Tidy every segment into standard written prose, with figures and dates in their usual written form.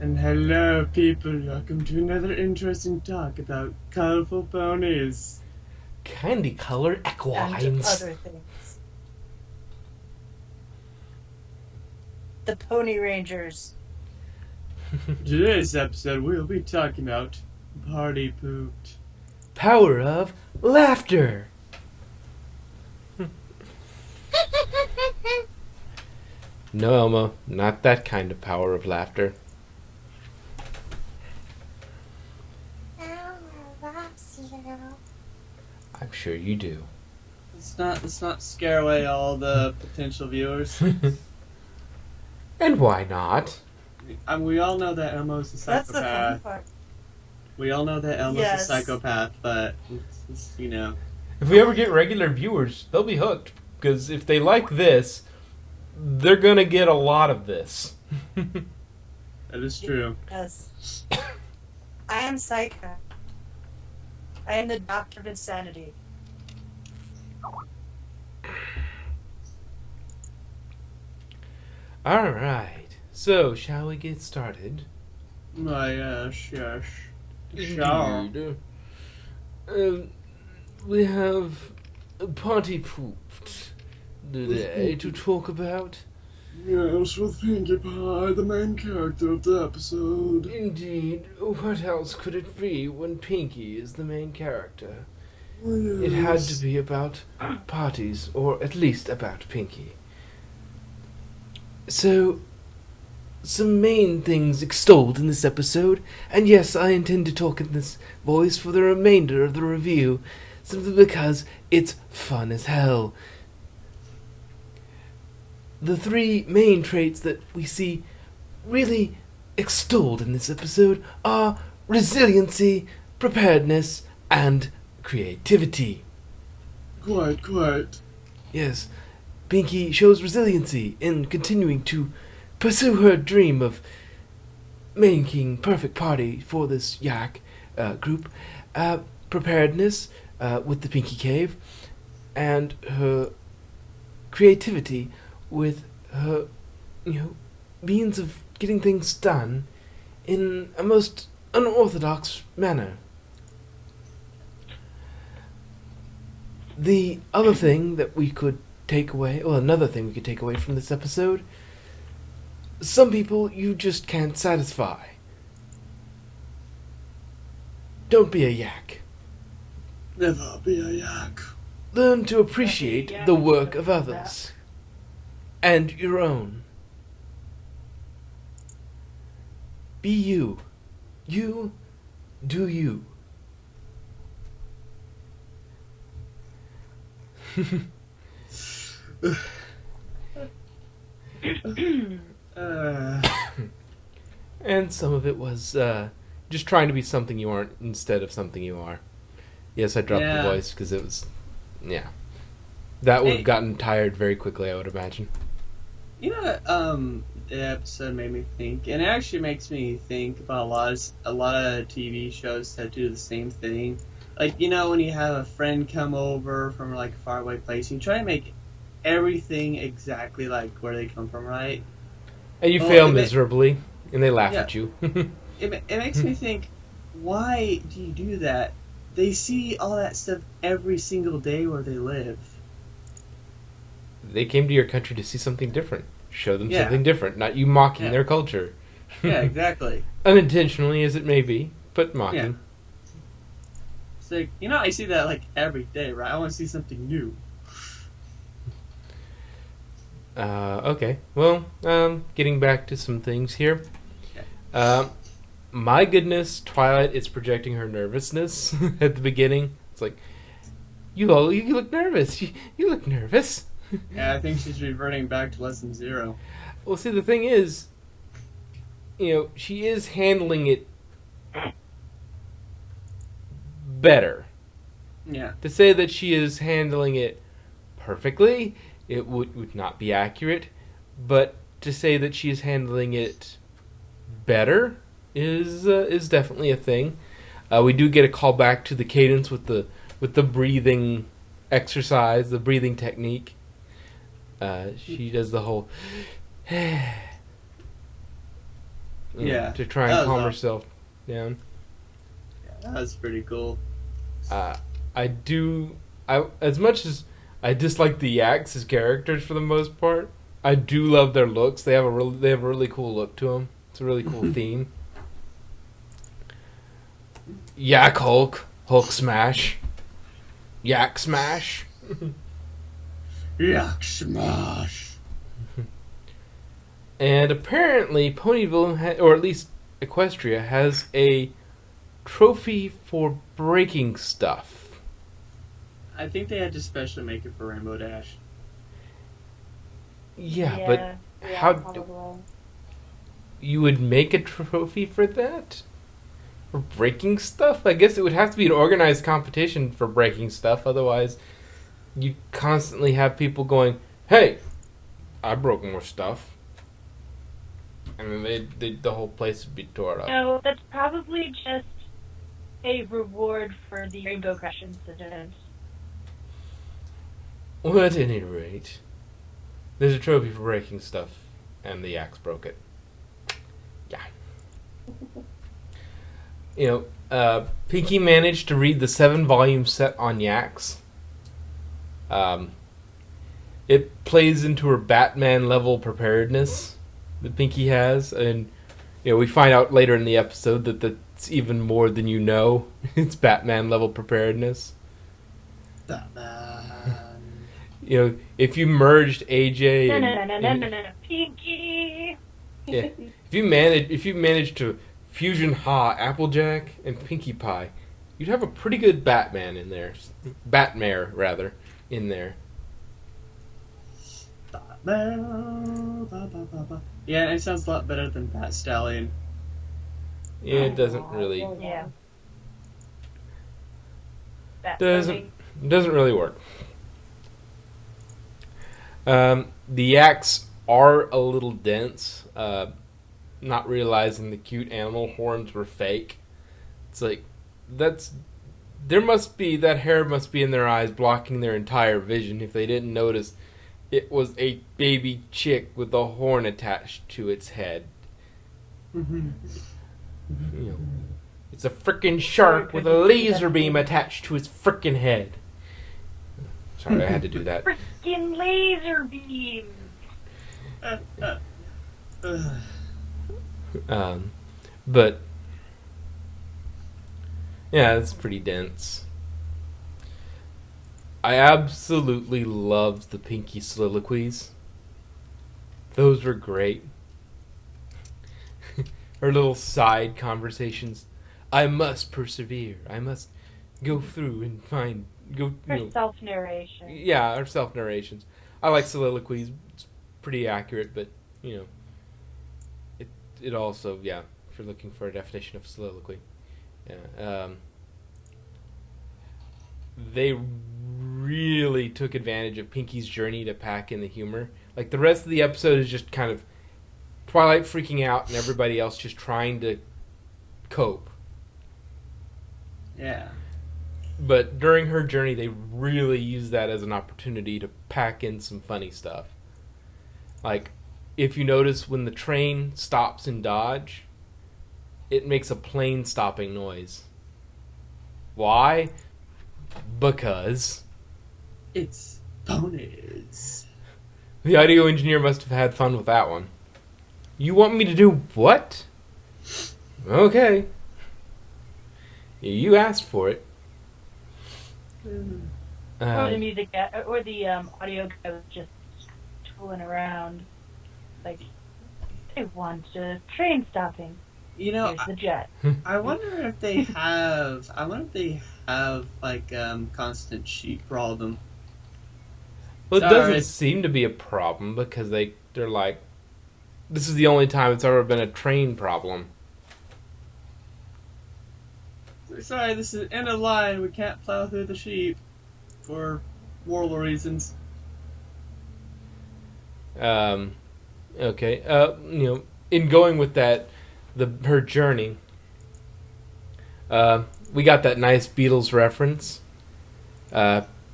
And hello, people. Welcome to another interesting talk about colorful ponies. Candy color and equines. other things. The Pony Rangers. Today's episode, we'll be talking about party pooped. Power of laughter. No, Elmo, not that kind of power of laughter. Elmo loves you. I'm sure you do. Let's not scare away all the potential viewers. And why not? We all know that Elmo's a That's the fun psychopath. part. We all know that Elmo's a Yes. psychopath, but it's, If we ever get regular viewers, they'll be hooked. Because if they like this, they're gonna get a lot of this. that is true. Yes. I am Psycho. I am the Doctor of Insanity. Alright, so shall we get started? My yes. Sure. Indeed. We have party pooped today to talk about. Yes, with Pinkie Pie, the main character of the episode. Indeed, what else could it be when Pinkie is the main character? Yes. It had to be about parties, or at least about Pinkie. So, some main things extolled in this episode, and yes, I intend to talk in this voice for the remainder of the review, simply because it's fun as hell. The three main traits that we see really extolled in this episode are resiliency, preparedness, and creativity. Quite. Yes, Pinkie shows resiliency in continuing to pursue her dream of making perfect party for this yak group. Preparedness with the Pinkie Cave, and her creativity with her, means of getting things done in a most unorthodox manner. The other thing that we could take away, well, another thing we could take away from this episode, some people you just can't satisfy. Don't be a yak. Never be a yak. Learn to appreciate the work of others and your own. Be you. You do you. And some of it was just trying to be something you aren't instead of something you are. Yes, I dropped the voice because it was, that would have gotten tired very quickly, I would imagine. You know what, the episode made me think, and it actually makes me think about a lot of TV shows that do the same thing. Like, when you have a friend come over from like a faraway place, you try to make everything exactly like where they come from, right? And you fail miserably, and they laugh at you. It makes me think, why do you do that? They see all that stuff every single day where they live. They came to your country to see something different. Show them Yeah. something different, not you mocking Yeah. their culture. Yeah, exactly. Unintentionally as it may be, but mocking. Yeah. It's like, I see that like every day, right? I want to see something new. Okay. Well, getting back to some things here. My goodness, Twilight is projecting her nervousness at the beginning. It's like, you look nervous. You look nervous. Yeah, I think she's reverting back to lesson 0. Well, see, the thing is, she is handling it better. Yeah. To say that she is handling it perfectly, it would not be accurate. But to say that she is handling it better is definitely a thing. We do get a call back to the cadence with the breathing exercise, the breathing technique. She does the whole Yeah. to try That and was calm awesome. herself down. That was pretty cool. As much as I dislike the Yaks as characters for the most part, I do love their looks. They have a really cool look to them. It's a really cool theme. Yak Hulk, Hulk Smash, Yak Smash. Yak smash. And apparently, Ponyville, or at least Equestria, has a trophy for breaking stuff. I think they had to specially make it for Rainbow Dash. Yeah, but how probably. you would make a trophy for that? For breaking stuff? I guess it would have to be an organized competition for breaking stuff. Otherwise, you'd constantly have people going, "Hey, I broke more stuff." And then the whole place would be torn up. No, that's probably just a reward for the Rainbow Crash incident. Well, at any rate, there's a trophy for breaking stuff, and the Yaks broke it. Yeah. Pinky managed to read the 7-volume set on Yaks. It plays into her Batman level preparedness that Pinky has, and we find out later in the episode that that's even more than you know. It's Batman level preparedness. Batman. If you merged AJ No, Pinky! yeah, if you manage to fusion Ha, Applejack, and Pinkie Pie, you'd have a pretty good Batman in there. Batmare, rather, in there. Batman. Yeah, it sounds a lot better than Bat Stallion. Yeah, it doesn't really Yeah. That doesn't really work. The Yaks are a little dense, not realizing the cute animal horns were fake. It's like, that hair must be in their eyes, blocking their entire vision if they didn't notice it was a baby chick with a horn attached to its head. It's a frickin' shark with a laser beam attached to its frickin' head. Sorry, I had to do that. Freaking laser beam! But yeah, it's pretty dense. I absolutely loved the Pinky soliloquies. Those were great. Her little side conversations. I must persevere. I must go through and Her self-narration. Yeah, her self-narrations. I like soliloquies. It's pretty accurate, but, it also, if you're looking for a definition of soliloquy. Yeah. They really took advantage of Pinky's journey to pack in the humor. Like, the rest of the episode is just kind of Twilight freaking out and everybody else just trying to cope. Yeah. But during her journey, they really used that as an opportunity to pack in some funny stuff. Like, if you notice when the train stops in Dodge, it makes a plane stopping noise. Why? Because It's ponies. the audio engineer must have had fun with that one. You want me to do what? Okay. You asked for it. Or the music guy, or the audio guy was just tooling around. Like, they want a train stopping. Here's the jet. I wonder if they have. Like constant sheet problem. Well, it Sorry. doesn't seem to be a problem because they're like, this is the only time it's ever been a train problem. Sorry, this is end of line. We can't plow through the sheep for moral reasons. Okay. In going with that, her journey, we got that nice Beatles reference.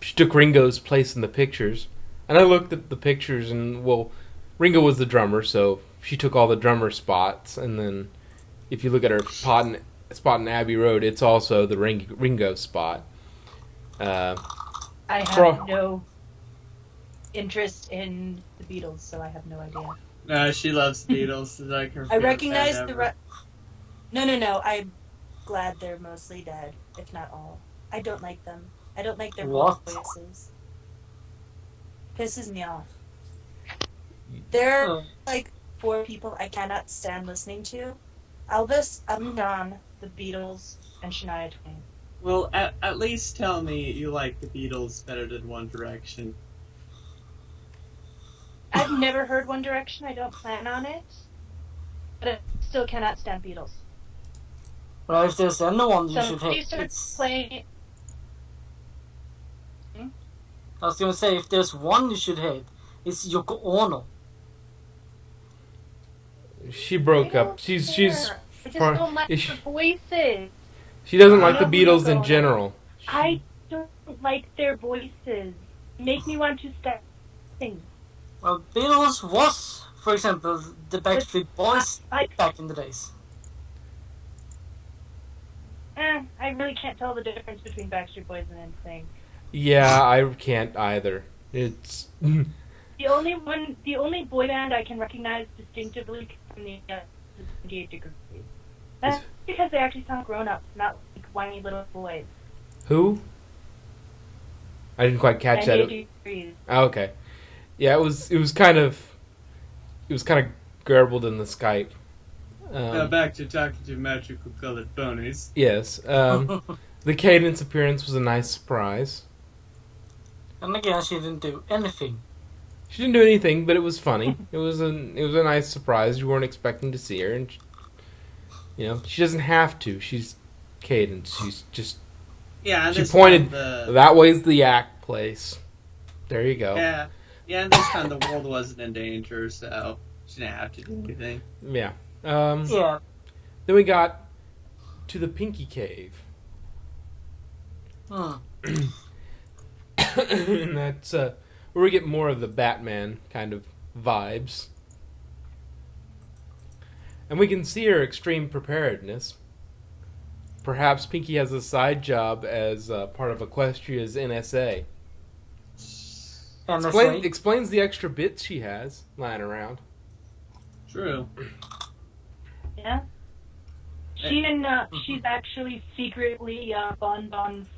She took Ringo's place in the pictures, and I looked at the pictures, and Ringo was the drummer, so she took all the drummer spots, and then if you look at her spot in Abbey Road, it's also the Ringo spot. I have no interest in the Beatles, so I have no idea. No, she loves the Beatles. It's like her I recognize band the. ever. No. I'm glad they're mostly dead, if not all. I don't like them. I don't like their What? voices. Pisses me off. There are like 4 people I cannot stand listening to: Elvis, Elton John, the Beatles, and Shania Twain. Well, at least tell me you like the Beatles better than One Direction. I've never heard One Direction. I don't plan on it. But I still cannot stand Beatles. Well, if there's anyone you So should please hate, start it's... playing. I was gonna say, if there's one you should hate, it's Yoko Ono. She broke up. She's I just don't like is she- their voices. she doesn't like the love Beatles Yoko in Ono. general. I don't like their voices. Make me want to start singing. Well, Beatles was, for example, the Backstreet Boys I back in the days. I really can't tell the difference between Backstreet Boys and NSYNC. Yeah, I can't either. It's The only boy band I can recognize distinctively from the 28 Degrees. That's because they actually sound grown up, not like whiny little boys. who? I didn't quite catch that. 98 Degrees. Oh, okay. Yeah, it was kind of garbled in the Skype. Now back to talking to magical colored ponies. Yes. The Cadence appearance was a nice surprise. And again, she didn't do anything. She didn't do anything, but it was funny. It was a nice surprise. You weren't expecting to see her, and she doesn't have to. She's Cadence. She's just Yeah, and she this pointed time that way's the yak place. There you go. Yeah, and this time the world wasn't in danger, so she didn't have to do anything. Yeah. Yeah. Then we got to the Pinky Cave. Hmm. And that's where we get more of the Batman kind of vibes. And we can see her extreme preparedness. Perhaps Pinky has a side job as part of Equestria's NSA. NSA. Explains the extra bits she has lying around. True. Yeah. She's actually secretly Bon Bon's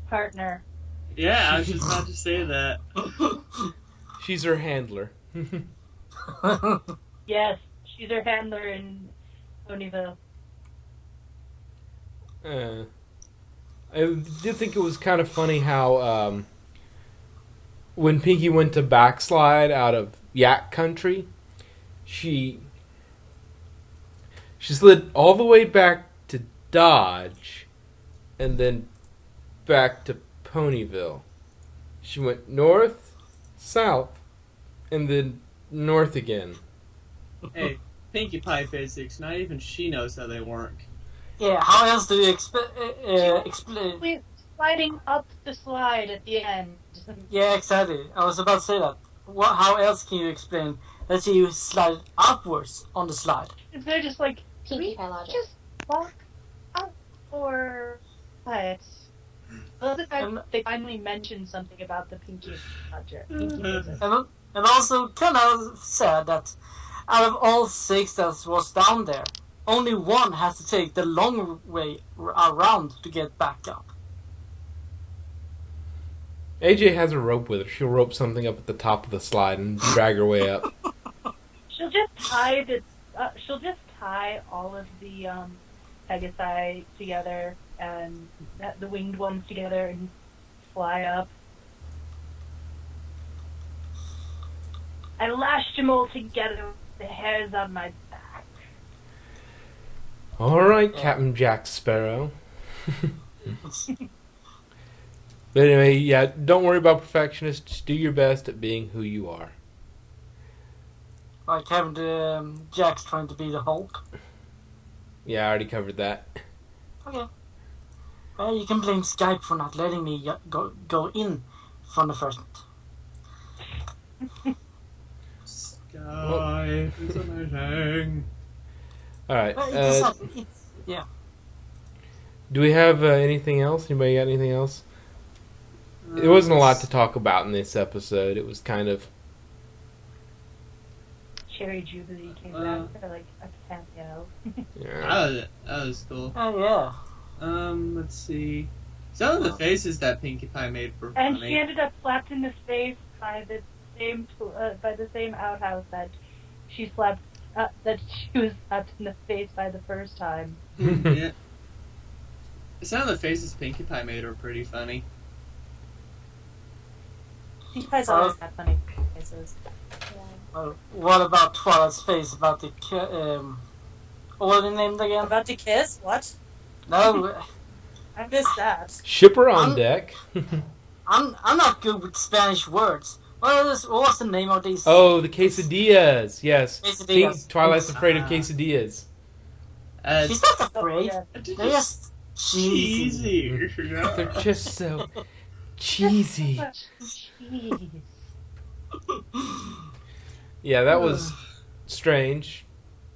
partner. Yeah, I was just about to say that. She's her handler. Yes, she's her handler in Ponyville. I did think it was kind of funny how when Pinky went to backslide out of Yak Country, she slid all the way back to Dodge and then back to Ponyville. She went north, south, and then north again. Hey, Pinkie Pie physics, not even she knows how they work. Yeah, how else do you explain? We're sliding up the slide at the end. Yeah, exactly. I was about to say that. How else can you explain that you slide upwards on the slide? They're just like, Pinkie we Pie logic. just walk up or what? Well, the fact they finally mentioned something about the Pinkie project. Pinkie physics. And also kind of sad that out of all 6 that was down there, only one has to take the long way around to get back up. AJ has a rope with her. She'll rope something up at the top of the slide and drag her way up. She'll just tie all of the Pegasi together and the winged ones together and fly up. I lashed them all together with the hairs on my back. All right, Captain Jack Sparrow. But anyway, yeah, don't worry about perfectionists. Just do your best at being who you are. Like having Jack's trying to be the Hulk. Yeah, I already covered that. Okay. Well, you can blame Skype for not letting me go in from the first. Skype. Life is amazing. All right. But yeah. Do we have anything else? Anybody got anything else? There wasn't a lot to talk about in this episode. It was kind of... Cherry Jubilee came back for like a cameo. Yeah. That was cool. Oh yeah. Let's see. Some of the faces that Pinkie Pie made were And funny. she ended up slapped in the face by the same outhouse that she slapped that she was slapped in the face by the first time. Yeah. Some of the faces Pinkie Pie made were pretty funny. Pinkie Pie's always had funny faces. What about Twilight's face about the what was it named again? About to kiss? What? No, I missed that. Shipper on deck. I'm not good with Spanish words. What was the name of these? Oh, the quesadillas. Yes. Quesadillas. Twilight's afraid of quesadillas. She's not afraid. Yeah. They're just cheesy. cheesy. They're just so cheesy. Jeez. Yeah, that was strange,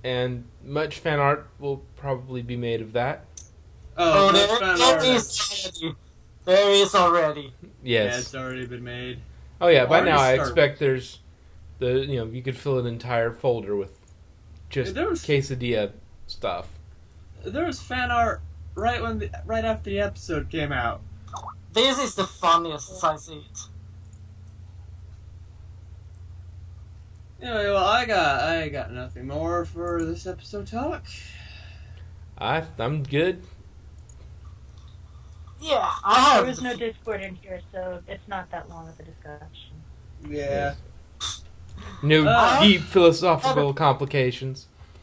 and much fan art will probably be made of that. Oh, there is already. Yeah, Yes. it's already been made. Oh yeah. By Already now, I started. expect there's you could fill an entire folder with just There was- quesadilla stuff. There was fan art right after the episode came out. This is the funniest as I see it. Anyway, well, I got nothing more for this episode talk. I'm good. Yeah, I There have. was no Discord in here, so it's not that long of a discussion. Yeah. No Uh, deep philosophical complications.